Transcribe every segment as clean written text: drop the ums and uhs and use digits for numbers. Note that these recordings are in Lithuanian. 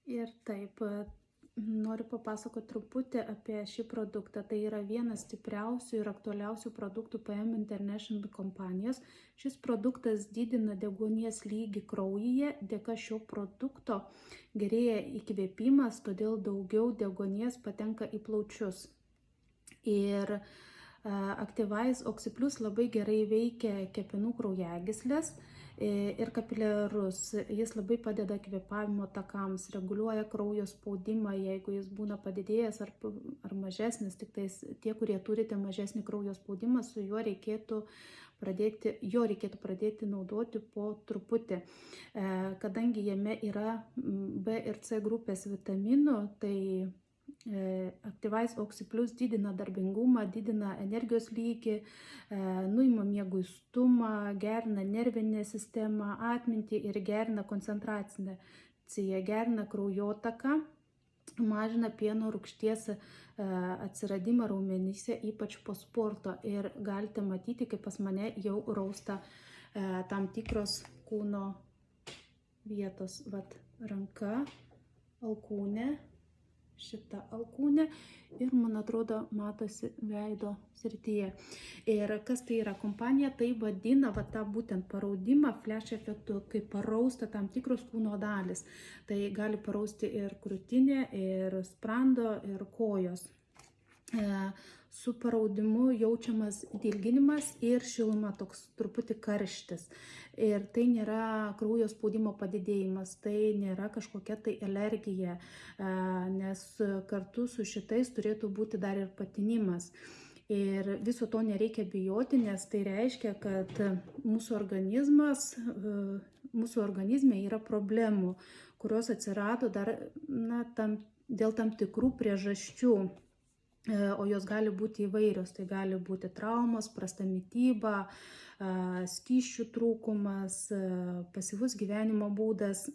Ir taip, noriu papasakoti truputį apie šį produktą. Tai yra vienas stipriausių ir aktualiausių produktų PM International kompanijos. Šis produktas didina deguonies lygį kraujyje. Dėka šio produkto gerėja įkvėpimas, todėl daugiau deguonies patenka į plaučius. Ir Activize Oxy Plus labai gerai veikia kepenų kraujagyslės ir kapiliarus. Jis labai padeda kvėpavimo takams, reguliuoja kraujo spaudimą, jeigu jis būna padidėjęs ar mažesnis. Tik tais tie, kurie turite mažesnį kraujo spaudimą, su juo reikėtų pradėti naudoti po truputį. Kadangi jame yra B ir C grupės vitaminų, tai Activize Oxy Plus didina darbingumą, didina energijos lygį, nuima mieguistumą, gerina nervinę sistemą, atmintį ir gerina koncentraciją, gerina kraujotaką, mažina pieno rūgšties atsiradimą raumenyse, ypač po sporto. Ir galite matyti, kaip pas mane jau rausta tam tikros kūno vietos. Vat ranka, alkūnė, šitą alkūnę ir, man atrodo, matosi veido srityje. Ir kas tai yra? Kompanija tai vadina tą būtent paraudimą flash efektu, kai parausta tam tikros kūno dalis. Tai gali parausti ir krūtinė, ir sprando, ir kojos. Su paraudimu jaučiamas dilginimas ir šiluma, toks truputį karštis. Ir tai nėra kraujo spaudimo padidėjimas, tai nėra kažkokia tai alergija, nes kartu su šitais turėtų būti dar ir patinimas. Ir viso to nereikia bijoti, nes tai reiškia, kad mūsų organizme yra problemų, kurios atsirado dar dėl tam tikrų priežasčių. O jos gali būti įvairios. Tai gali būti traumos, prasta mityba, skysčių trūkumas, pasyvus gyvenimo būdas.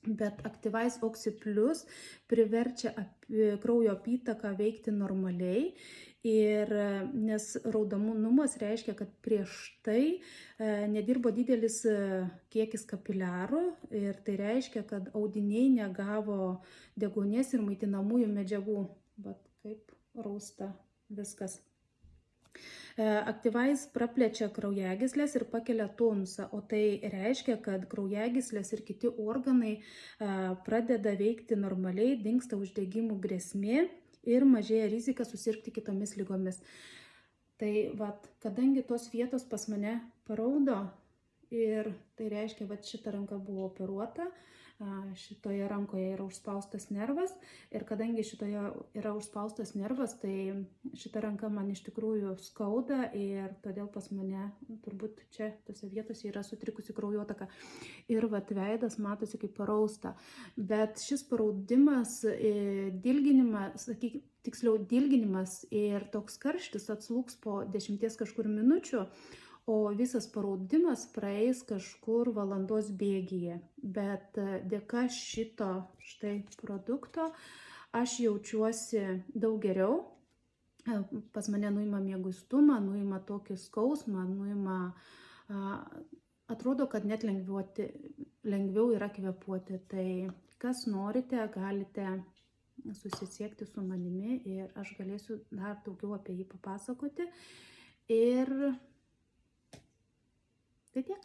Bet Activize Oxy Plus priverčia kraujo apytaką veikti normaliai. Ir nes raudonumas reiškia, kad prieš tai nedirbo didelis kiekis kapiliarų ir tai reiškia, kad audiniai negavo deguonies ir maitinamųjų medžiagų. Bet kaip rausta viskas. Activize praplečia kraujagyslės ir pakelia tonusą, o tai reiškia, kad kraujagyslės ir kiti organai pradeda veikti normaliai, dingsta uždegimų grėsmė ir mažėja rizika susirgti kitomis ligomis. Tai kadangi tos vietos pas mane paraudo ir tai reiškia, šita ranka buvo operuota, šitoje rankoje yra užspaustas nervas ir kadangi šitoje yra užspaustas nervas, tai šita ranka man iš tikrųjų skauda ir todėl pas mane turbūt čia tose vietose yra sutrikusi kraujotaka ir veidas matosi kaip parausta. Bet šis paraudimas, dilginimas ir toks karštis atslūgs po 10 kažkur minučių, o visas paraudimas praeis kažkur valandos bėgyje. Bet dėka šito produkto aš jaučiuosi daug geriau. Pas mane nuima mieguistumą, nuima tokį skausmą, atrodo, kad net lengviau yra kvėpuoti. Tai kas norite, galite susisiekti su manimi ir aš galėsiu dar daugiau apie jį papasakoti. Ir tai tiek.